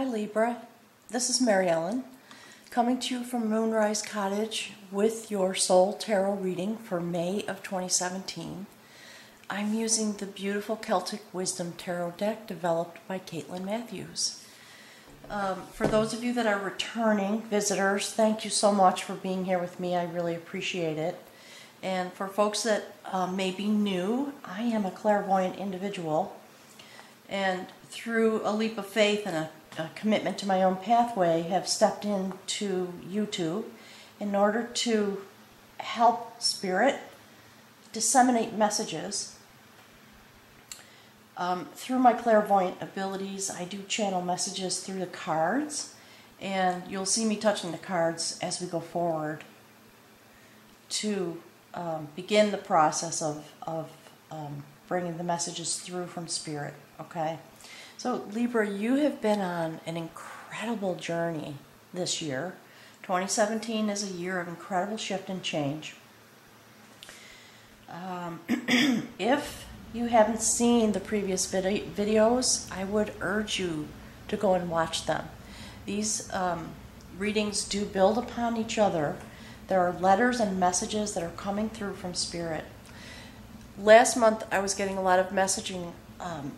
Hi Libra, this is Mary Ellen, coming to you from Moonrise Cottage with your Soul Tarot reading for May of 2017. I'm using the beautiful Celtic Wisdom Tarot deck developed by Caitlin Matthews. For those of you that are returning visitors, thank you so much for being here with me. I really appreciate it. And for folks that may be new, I am a clairvoyant individual. And through a leap of faith and a commitment to my own pathway, have stepped into YouTube in order to help Spirit disseminate messages. Through my clairvoyant abilities, I do channel messages through the cards, and you'll see me touching the cards as we go forward to begin the process of bringing the messages through from Spirit, okay? So Libra, you have been on an incredible journey this year. 2017 is a year of incredible shift and change. If you haven't seen the previous videos, I would urge you to go and watch them. These readings do build upon each other. There are letters and messages that are coming through from Spirit. Last month I was getting a lot of messaging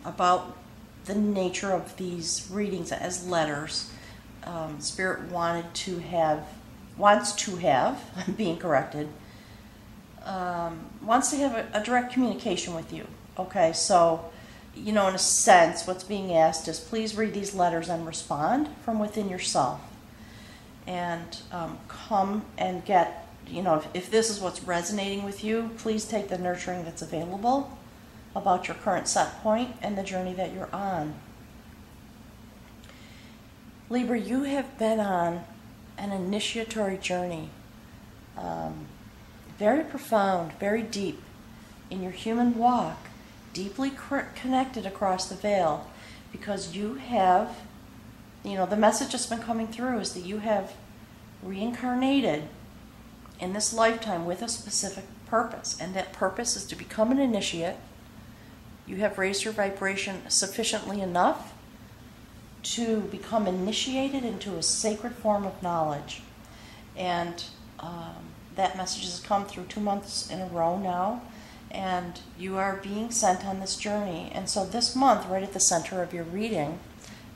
about the nature of these readings as letters. Spirit wants to have, I'm being corrected, wants to have a direct communication with you. Okay, so, you know, in a sense, what's being asked is please read these letters and respond from within yourself. And come and get, you know, if this is what's resonating with you, please take the nurturing that's available about your current set point and the journey that you're on. Libra, you have been on an initiatory journey, very profound, very deep in your human walk, deeply connected across the veil, because you have, you know, the message that's been coming through is that you have reincarnated in this lifetime with a specific purpose, and that purpose is to become an initiate. You have raised your vibration sufficiently enough to become initiated into a sacred form of knowledge. And that message has come through 2 months in a row now, and you are being sent on this journey. And so this month, right at the center of your reading,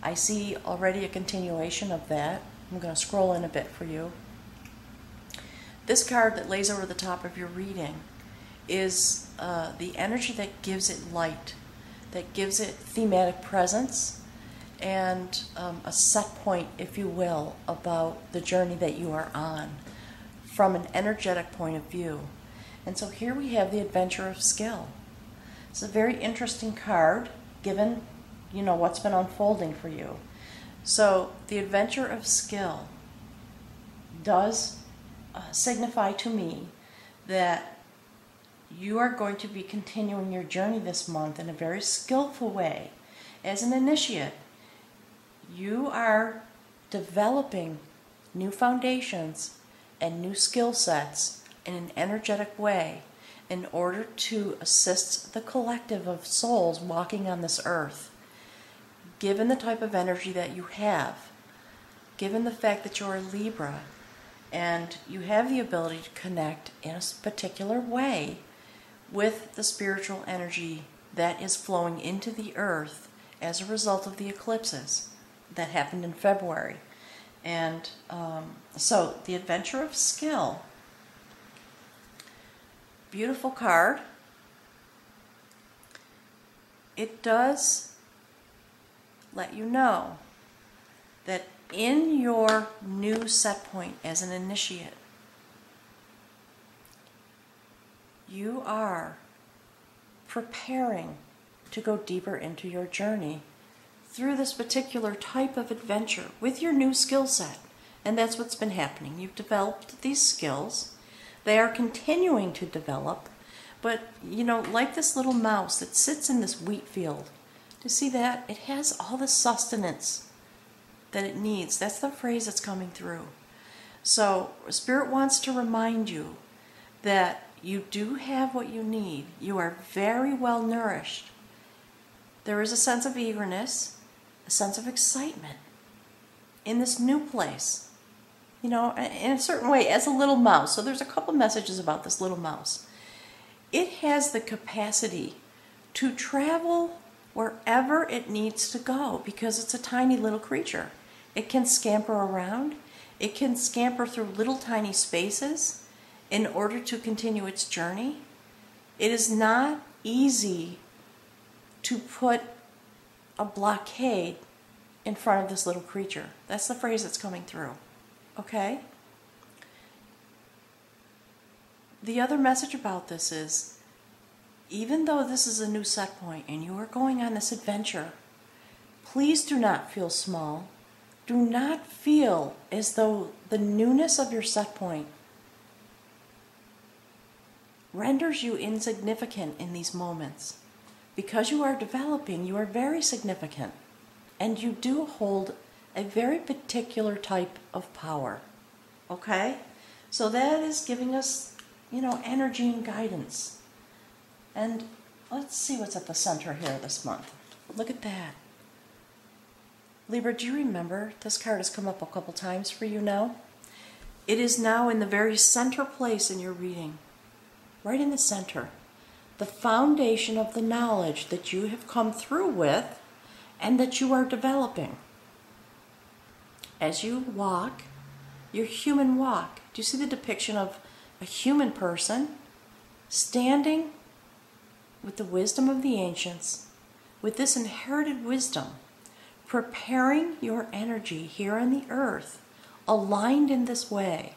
I see already a continuation of that. I'm going to scroll in a bit for you. This card that lays over the top of your reading is the energy that gives it light, that gives it thematic presence, and a set point, if you will, about the journey that you are on from an energetic point of view. And so here we have the Adventure of Skill. It's a very interesting card, given, you know, what's been unfolding for you. So the Adventure of Skill does signify to me that you are going to be continuing your journey this month in a very skillful way. As an initiate, you are developing new foundations and new skill sets in an energetic way in order to assist the collective of souls walking on this earth. Given the type of energy that you have, given the fact that you're a Libra, and you have the ability to connect in a particular way with the spiritual energy that is flowing into the earth as a result of the eclipses that happened in February. And so the Adventure of Skill, beautiful card. It does let you know that in your new set point as an initiate, you are preparing to go deeper into your journey through this particular type of adventure with your new skill set. And that's what's been happening. You've developed these skills. They are continuing to develop. But, you know, like this little mouse that sits in this wheat field, to see that it has all the sustenance that it needs. That's the phrase that's coming through. So Spirit wants to remind you that you do have what you need. You are very well nourished. There is a sense of eagerness, a sense of excitement, in this new place. You know, in a certain way, as a little mouse. So there's a couple messages about this little mouse. It has the capacity to travel wherever it needs to go because it's a tiny little creature. It can scamper around. It can scamper through little tiny spaces in order to continue its journey. It is not easy to put a blockade in front of this little creature. That's the phrase that's coming through. Okay? The other message about this is, even though this is a new set point and you are going on this adventure, please do not feel small. Do not feel as though the newness of your set point renders you insignificant in these moments. Because you are developing, you are very significant. And you do hold a very particular type of power. Okay? So that is giving us, you know, energy and guidance. And let's see what's at the center here this month. Look at that. Libra, do you remember this card has come up a couple times for you now? It is now in the very center place in your reading. Right in the center. The foundation of the knowledge that you have come through with and that you are developing. As you walk, your human walk. Do you see the depiction of a human person standing with the wisdom of the ancients, with this inherited wisdom, preparing your energy here on the earth, aligned in this way,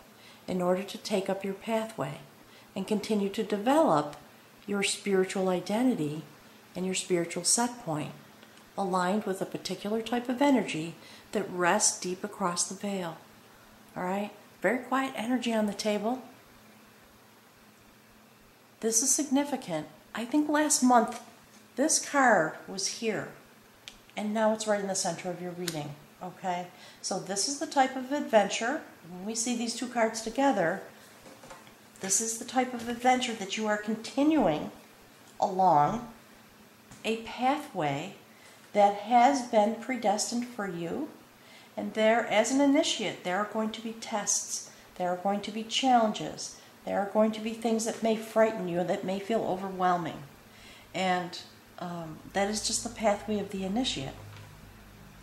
in order to take up your pathway and continue to develop your spiritual identity and your spiritual set point, aligned with a particular type of energy that rests deep across the veil. All right? Very quiet energy on the table. This is significant. I think last month this card was here, and now it's right in the center of your reading. Okay? So this is the type of adventure. When we see these two cards together, this is the type of adventure that you are continuing along a pathway that has been predestined for you. And there, as an initiate, there are going to be tests. There are going to be challenges. There are going to be things that may frighten you, that may feel overwhelming. And that is just the pathway of the initiate.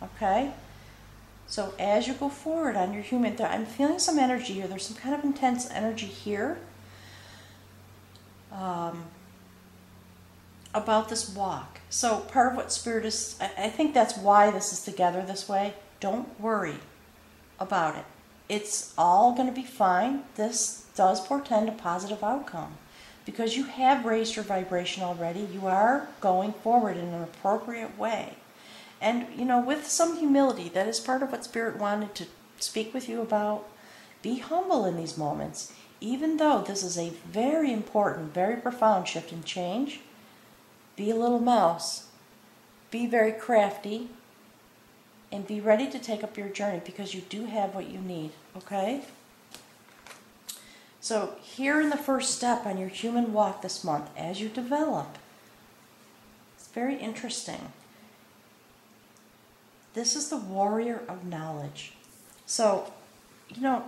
Okay? So as you go forward on your human, I'm feeling some energy here. There's some kind of intense energy here about this walk. So part of what Spirit is, I think that's why this is together this way. Don't worry about it. It's all going to be fine. This does portend a positive outcome because you have raised your vibration already. You are going forward in an appropriate way. And, you know, with some humility, that is part of what Spirit wanted to speak with you about. Be humble in these moments. Even though this is a very important, very profound shift and change, be a little mouse. Be very crafty. And be ready to take up your journey because you do have what you need, okay? So here in the first step on your human walk this month, as you develop, it's very interesting. This is the warrior of knowledge. So, you know,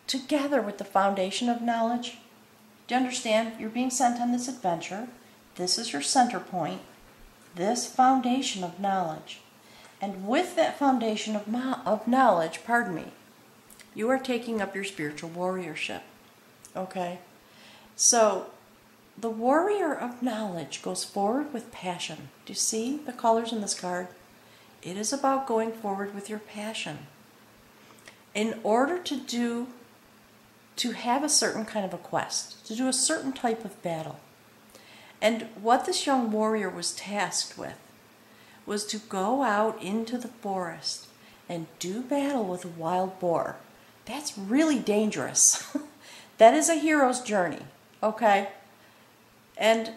together with the foundation of knowledge, do you understand? You're being sent on this adventure. This is your center point. This foundation of knowledge. And with that foundation of knowledge, you are taking up your spiritual warriorship. Okay? So, the warrior of knowledge goes forward with passion. Do you see the colors in this card? It is about going forward with your passion. In order to have a certain kind of a quest, to do a certain type of battle. And what this young warrior was tasked with was to go out into the forest and do battle with a wild boar. That's really dangerous. That is a hero's journey, okay? And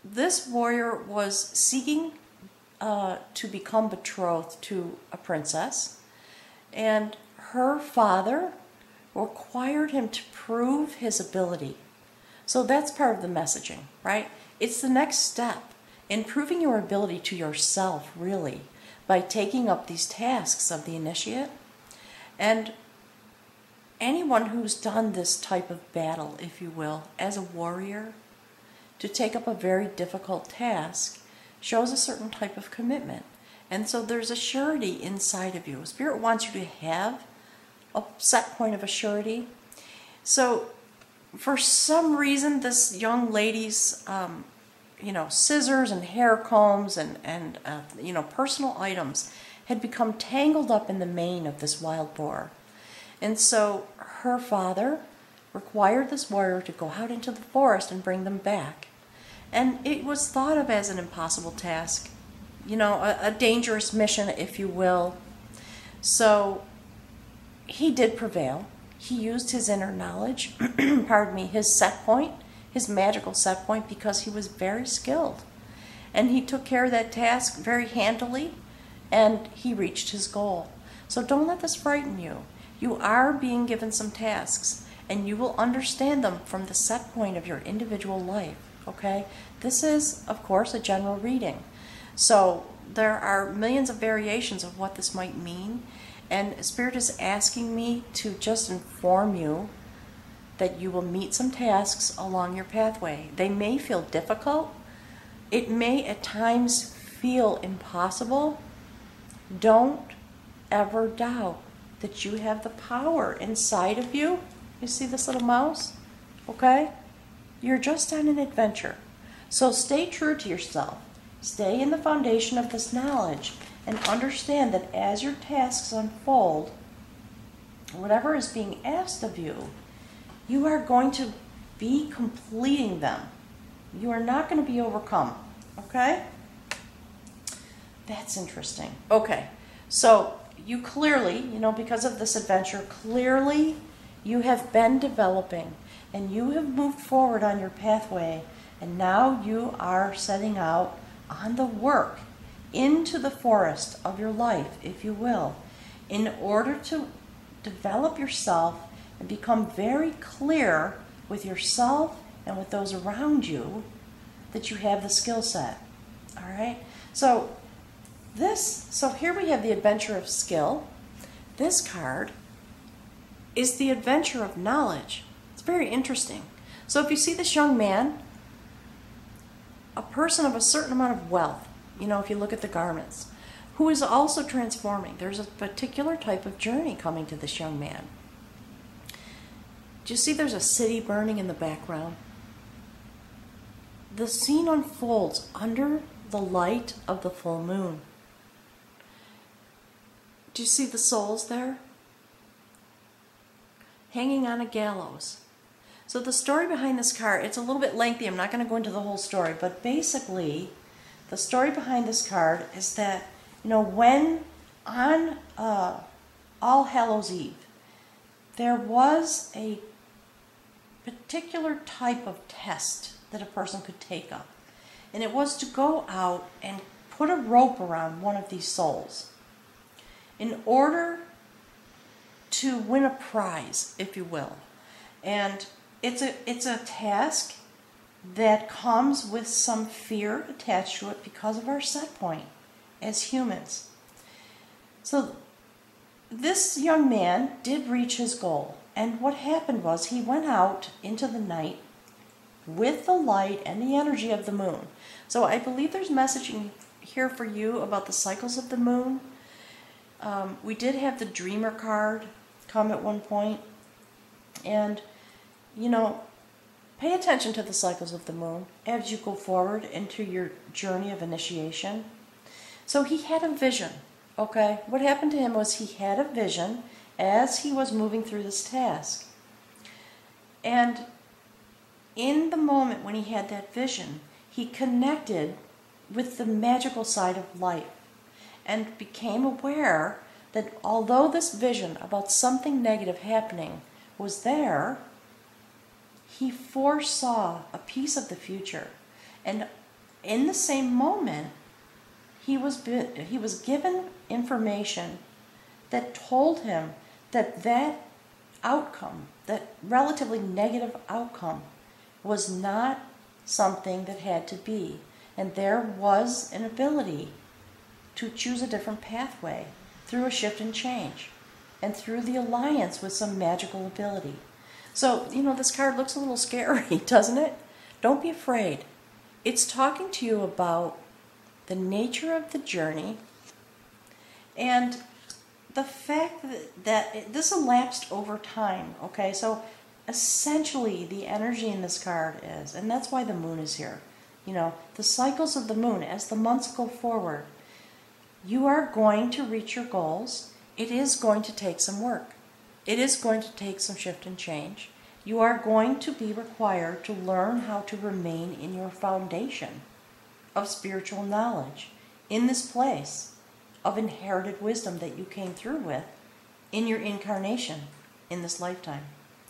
this warrior was seeking to become betrothed to a princess, and her father required him to prove his ability. So that's part of the messaging, right? It's the next step in proving your ability to yourself, really, by taking up these tasks of the initiate. And anyone who's done this type of battle, if you will, as a warrior, to take up a very difficult task shows a certain type of commitment. And so there's a surety inside of you. Spirit wants you to have a set point of a surety. So for some reason, this young lady's, scissors and hair combs and personal items had become tangled up in the mane of this wild boar. And so her father required this warrior to go out into the forest and bring them back. And it was thought of as an impossible task, a dangerous mission, if you will. So he did prevail. He used his inner knowledge, his set point, his magical set point, because he was very skilled. And he took care of that task very handily, and he reached his goal. So don't let this frighten you. You are being given some tasks, and you will understand them from the set point of your individual life, okay? This is, of course, a general reading. So there are millions of variations of what this might mean, and Spirit is asking me to just inform you that you will meet some tasks along your pathway. They may feel difficult. It may at times feel impossible. Don't ever doubt that you have the power inside of you. You see this little mouse? Okay? You're just on an adventure. So stay true to yourself. Stay in the foundation of this knowledge and understand that as your tasks unfold, whatever is being asked of you, you are going to be completing them. You are not going to be overcome. Okay? That's interesting. Okay. So you clearly, because of this adventure, clearly you have been developing and you have moved forward on your pathway, and now you are setting out on the work into the forest of your life, if you will, in order to develop yourself and become very clear with yourself and with those around you that you have the skill set. All right? So here we have the adventure of skill. This card is the adventure of knowledge. It's very interesting. So if you see this young man, a person of a certain amount of wealth, if you look at the garments, who is also transforming. There's a particular type of journey coming to this young man. Do you see there's a city burning in the background? The scene unfolds under the light of the full moon. Do you see the souls there? Hanging on a gallows. So the story behind this card, it's a little bit lengthy. I'm not going to go into the whole story, but basically, the story behind this card is that, when on All Hallows Eve, there was a particular type of test that a person could take up. And it was to go out and put a rope around one of these souls in order to win a prize, if you will. And it's a task that comes with some fear attached to it because of our set point as humans. So this young man did reach his goal. And what happened was he went out into the night with the light and the energy of the moon. So I believe there's messaging here for you about the cycles of the moon. We did have the Dreamer card come at one point. And, pay attention to the cycles of the moon as you go forward into your journey of initiation. So he had a vision, okay? What happened to him was he had a vision as he was moving through this task. And in the moment when he had that vision, he connected with the magical side of life and became aware that although this vision about something negative happening was there, he foresaw a piece of the future. And in the same moment, he was given information that told him that outcome, that relatively negative outcome, was not something that had to be. And there was an ability to choose a different pathway through a shift and change and through the alliance with some magical ability. So, this card looks a little scary, doesn't it? Don't be afraid. It's talking to you about the nature of the journey and the fact that this elapsed over time, okay? So essentially the energy in this card is, and that's why the moon is here, the cycles of the moon as the months go forward, you are going to reach your goals. It is going to take some work. It is going to take some shift and change. You are going to be required to learn how to remain in your foundation of spiritual knowledge, in this place of inherited wisdom that you came through with in your incarnation in this lifetime.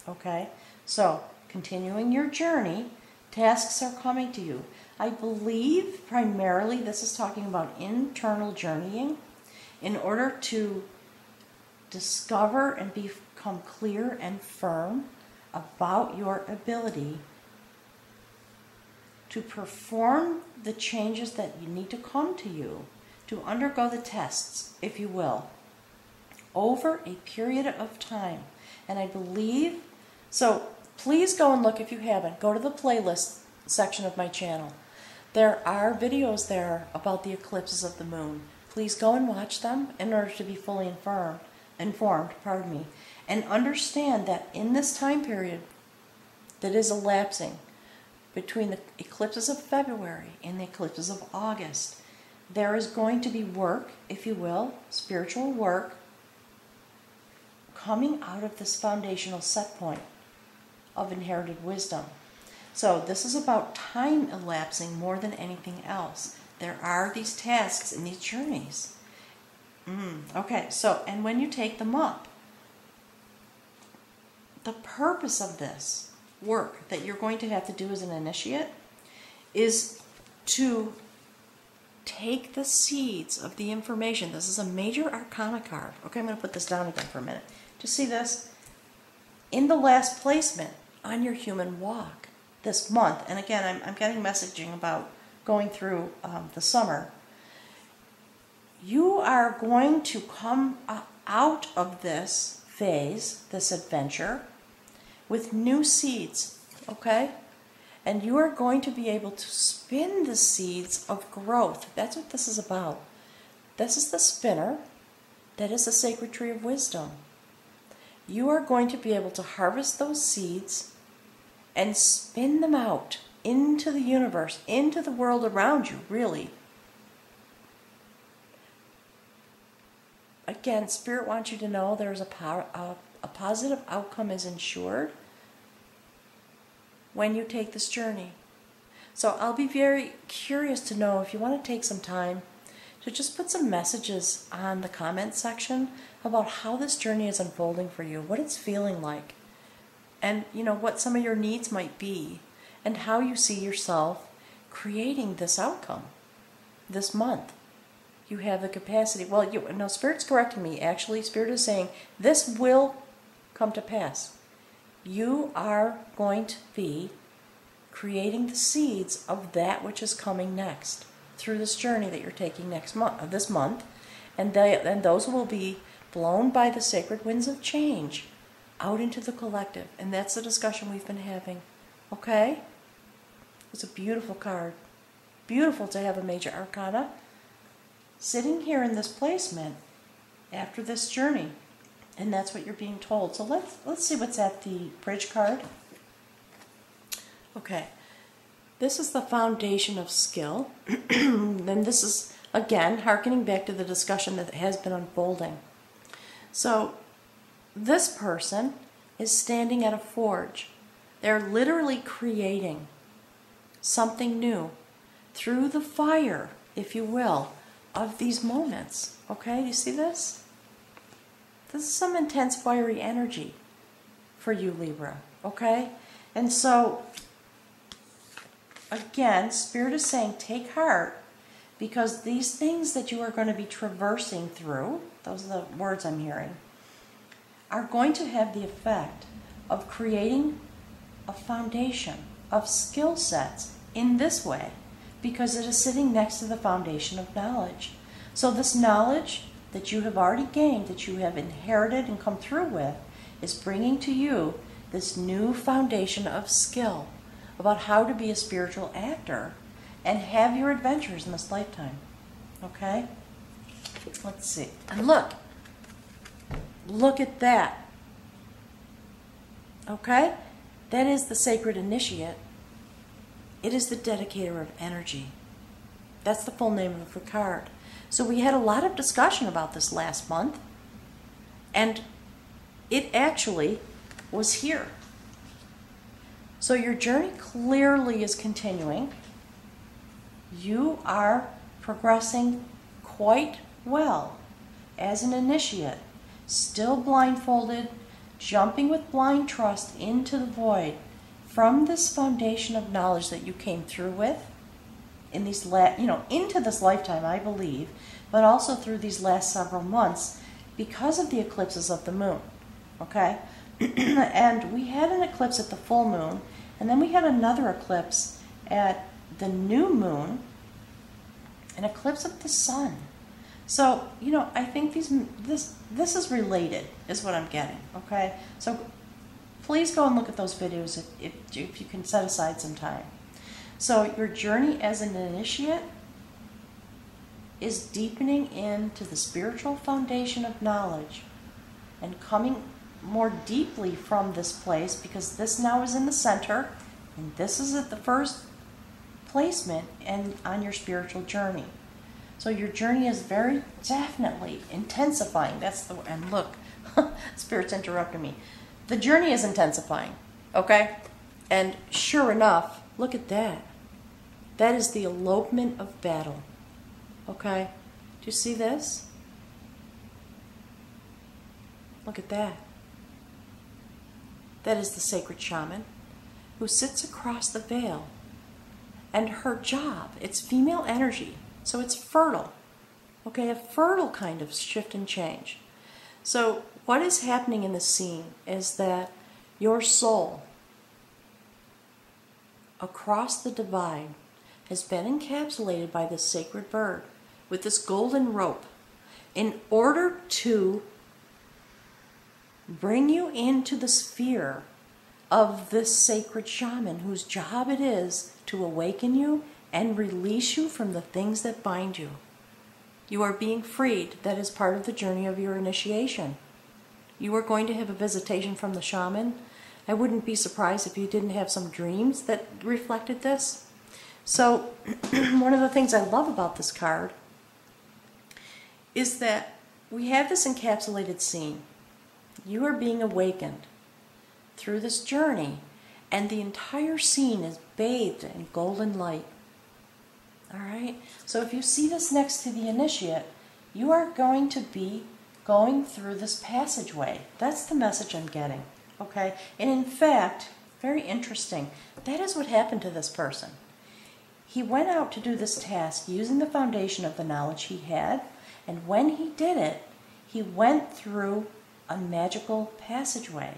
Okay? So, continuing your journey, tasks are coming to you. I believe primarily this is talking about internal journeying in order to discover and become clear and firm about your ability to perform the changes that you need to come to you, to undergo the tests, if you will, over a period of time. And I believe, so please go and look if you haven't. Go to the playlist section of my channel. There are videos there about the eclipses of the moon. Please go and watch them in order to be fully informed, and understand that in this time period that is elapsing between the eclipses of February and the eclipses of August, there is going to be work, if you will, spiritual work, coming out of this foundational set point of inherited wisdom. So this is about time elapsing more than anything else. There are these tasks and these journeys. Okay, so, and when you take them up, the purpose of this work that you're going to have to do as an initiate is to take the seeds of the information. This is a major arcana card. Okay, I'm going to put this down again for a minute. Do you see this? In the last placement on your human walk this month, and again, I'm getting messaging about going through the summer, you are going to come out of this phase, this adventure, with new seeds, okay? And you are going to be able to spin the seeds of growth. That's what this is about. This is the spinner. That is the sacred tree of wisdom. You are going to be able to harvest those seeds and spin them out into the universe, into the world around you, really. Again, Spirit wants you to know there's a positive outcome is ensured when you take this journey. So I'll be very curious to know if you want to take some time to just put some messages on the comment section about how this journey is unfolding for you, what it's feeling like, and what some of your needs might be, and how you see yourself creating this outcome this month. You have the capacity. Well, no, Spirit's correcting me. Actually, Spirit is saying this will come to pass. You are going to be creating the seeds of that which is coming next through this journey that you're taking this month, and those will be blown by the sacred winds of change out into the collective. And that's the discussion we've been having. Okay? It's a beautiful card. Beautiful to have a major arcana sitting here in this placement after this journey. And that's what you're being told. So let's see what's at the bridge card. Okay. This is the foundation of skill. Then this is, again, hearkening back to the discussion that has been unfolding. So this person is standing at a forge. They're literally creating something new through the fire, if you will, of these moments. Okay, do you see this? This is some intense fiery energy for you, Libra. Okay? And so, again, Spirit is saying take heart, because these things that you are going to be traversing through, those are the words I'm hearing, are going to have the effect of creating a foundation of skill sets in this way, because it is sitting next to the foundation of knowledge. So this knowledge that you have already gained, that you have inherited and come through with, is bringing to you this new foundation of skill about how to be a spiritual actor and have your adventures in this lifetime. Okay? Let's see. And look at that. Okay? That is the sacred initiate. It is the dedicator of energy. That's the full name of the card. So we had a lot of discussion about this last month, and it actually was here. So your journey clearly is continuing. You are progressing quite well as an initiate, still blindfolded, jumping with blind trust into the void from this foundation of knowledge that you came through with in these into this lifetime, I believe, but also through these last several months because of the eclipses of the moon. Okay? And we had an eclipse at the full moon, and then we had another eclipse at the new moon, an eclipse of the sun. So, I think this is related, is what I'm getting, okay? So please go and look at those videos if you can set aside some time. So your journey as an initiate is deepening into the spiritual foundation of knowledge and coming more deeply from this place, because this now is in the center, and this is at the first placement and on your spiritual journey. So your journey is very definitely intensifying. And look, Spirit's interrupting me. The journey is intensifying, okay? And sure enough, look at that. That is the elopement of battle, okay? Do you see this? Look at that. That is the sacred shaman who sits across the veil. And her job, it's female energy, so it's fertile. Okay, a fertile kind of shift and change. So what is happening in the scene is that your soul across the divide has been encapsulated by this sacred bird with this golden rope in order to bring you into the sphere of this sacred shaman whose job it is to awaken you and release you from the things that bind you. You are being freed. That is part of the journey of your initiation. You are going to have a visitation from the shaman. I wouldn't be surprised if you didn't have some dreams that reflected this. So one of the things I love about this card is that we have this encapsulated scene. You are being awakened through this journey, and the entire scene is bathed in golden light. All right? So if you see this next to the initiate, you are going to be going through this passageway. That's the message I'm getting. Okay? And in fact, very interesting, that is what happened to this person. He went out to do this task using the foundation of the knowledge he had, and when he did it, he went through a magical passageway.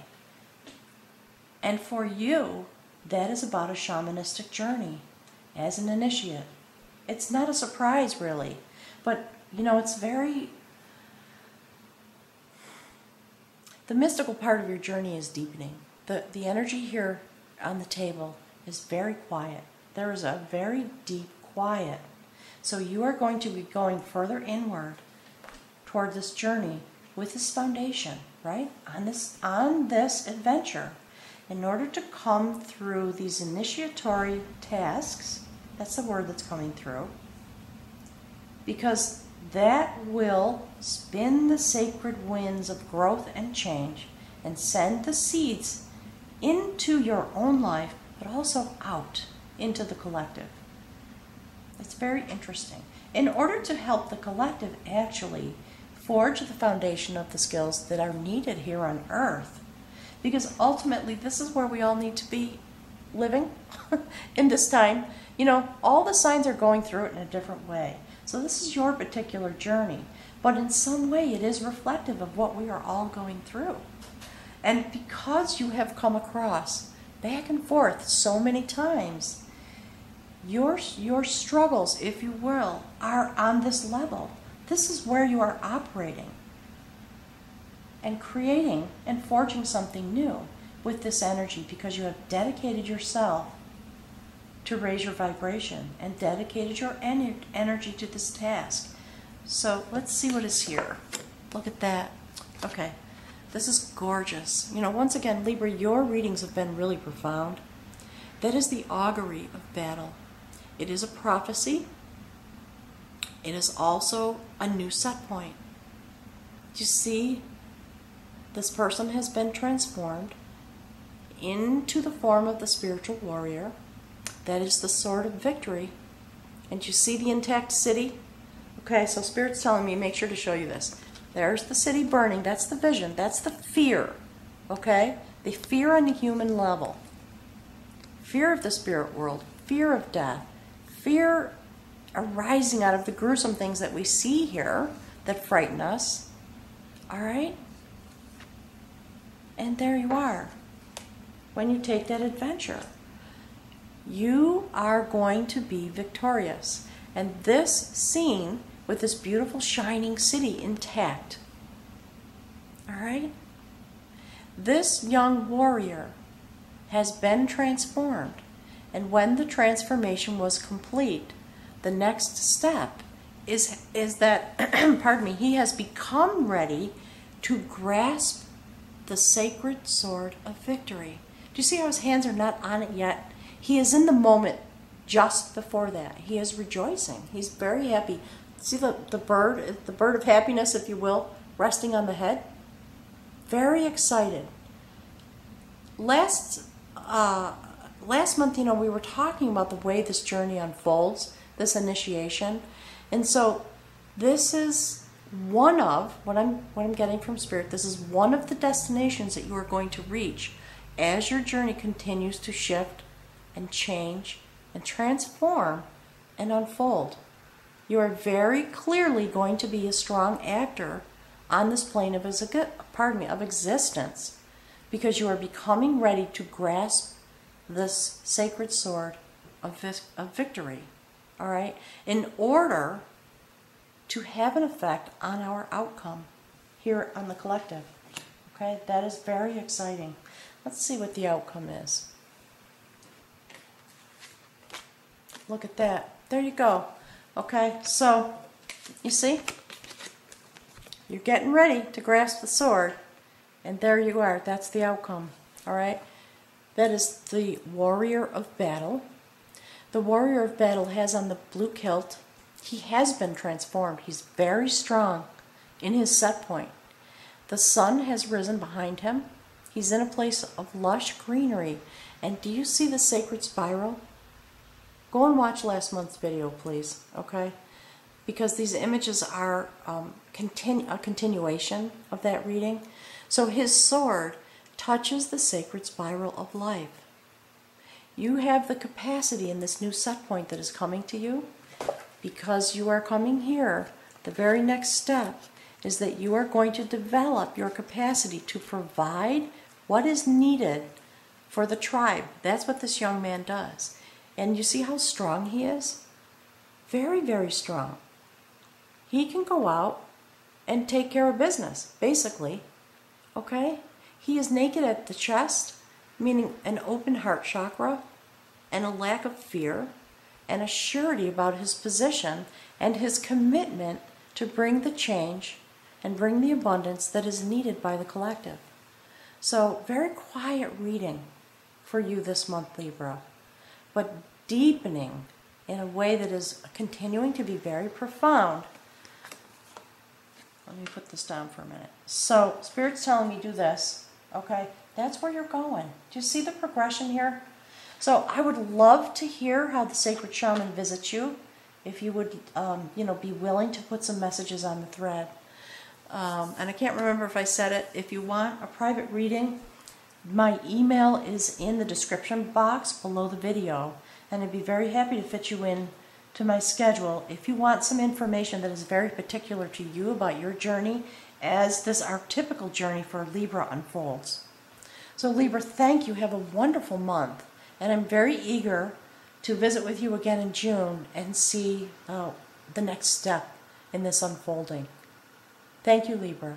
And for you, that is about a shamanistic journey as an initiate. It's not a surprise, really, but it's very... The mystical part of your journey is deepening. The energy here on the table is very quiet. There is a very deep quiet. So you are going to be going further inward toward this journey with this foundation, right? On this adventure, in order to come through these initiatory tasks, that's the word that's coming through, because that will spin the sacred winds of growth and change and send the seeds into your own life, but also out into the collective. It's very interesting. In order to help the collective actually forge the foundation of the skills that are needed here on Earth, because ultimately this is where we all need to be living in this time. All the signs are going through it in a different way. So this is your particular journey, but in some way it is reflective of what we are all going through. And because you have come across back and forth so many times, your struggles, if you will, are on this level. This is where you are operating and creating and forging something new with this energy, because you have dedicated yourself to raise your vibration and dedicated your energy to this task. So let's see what is here. Look at that. Okay, this is gorgeous. You know, once again, Libra, your readings have been really profound. That is the augury of battle. It is a prophecy. It is also a new set point. You see, this person has been transformed into the form of the spiritual warrior. That is the sword of victory. And you see the intact city? Okay, so Spirit's telling me, make sure to show you this. There's the city burning. That's the vision. That's the fear. Okay? The fear on the human level. Fear of the spirit world. Fear of death. Fear arising out of the gruesome things that we see here that frighten us. All right? And there you are. When you take that adventure, you are going to be victorious. And this scene with this beautiful shining city intact. All right? This young warrior has been transformed. And when the transformation was complete, the next step is that, pardon me, he has become ready to grasp the sacred sword of victory. Do you see how his hands are not on it yet? He is in the moment just before that. He is rejoicing. He's very happy. See the bird of happiness, if you will, resting on the head? Very excited. Last month, you know, we were talking about the way this journey unfolds, this initiation. And so this is one of, what I'm getting from Spirit, this is one of the destinations that you are going to reach as your journey continues to shift and change and transform and unfold. You are very clearly going to be a strong actor on this plane of existence, because you are becoming ready to grasp this sacred sword of victory, all right, in order to have an effect on our outcome here on the collective. Okay, that is very exciting. Let's see what the outcome is. Look at that. There you go. Okay, so you see, you're getting ready to grasp the sword, and there you are. That's the outcome. All right, that is the warrior of battle. The warrior of battle has on the blue kilt. He has been transformed. He's very strong in his set point. The sun has risen behind him. He's in a place of lush greenery. And do you see the sacred spiral? Go and watch last month's video, please, okay? Because these images are a continuation of that reading. So his sword touches the sacred spiral of life. You have the capacity in this new set point that is coming to you, because you are coming here. The very next step is that you are going to develop your capacity to provide what is needed for the tribe. That's what this young man does. And you see how strong he is? Very, very strong. He can go out and take care of business, basically. Okay? He is naked at the chest, meaning an open heart chakra, and a lack of fear, and a surety about his position and his commitment to bring the change and bring the abundance that is needed by the collective. So, very quiet reading for you this month, Libra, but deepening in a way that is continuing to be very profound. Let me put this down for a minute. So, Spirit's telling me do this, okay? That's where you're going. Do you see the progression here? So, I would love to hear how the Sacred Shaman visits you, if you would, be willing to put some messages on the thread. And I can't remember if I said it. If you want a private reading, my email is in the description box below the video, and I'd be very happy to fit you in to my schedule if you want some information that is very particular to you about your journey as this archetypical journey for Libra unfolds. So Libra, thank you. Have a wonderful month, and I'm very eager to visit with you again in June and see the next step in this unfolding. Thank you, Libra.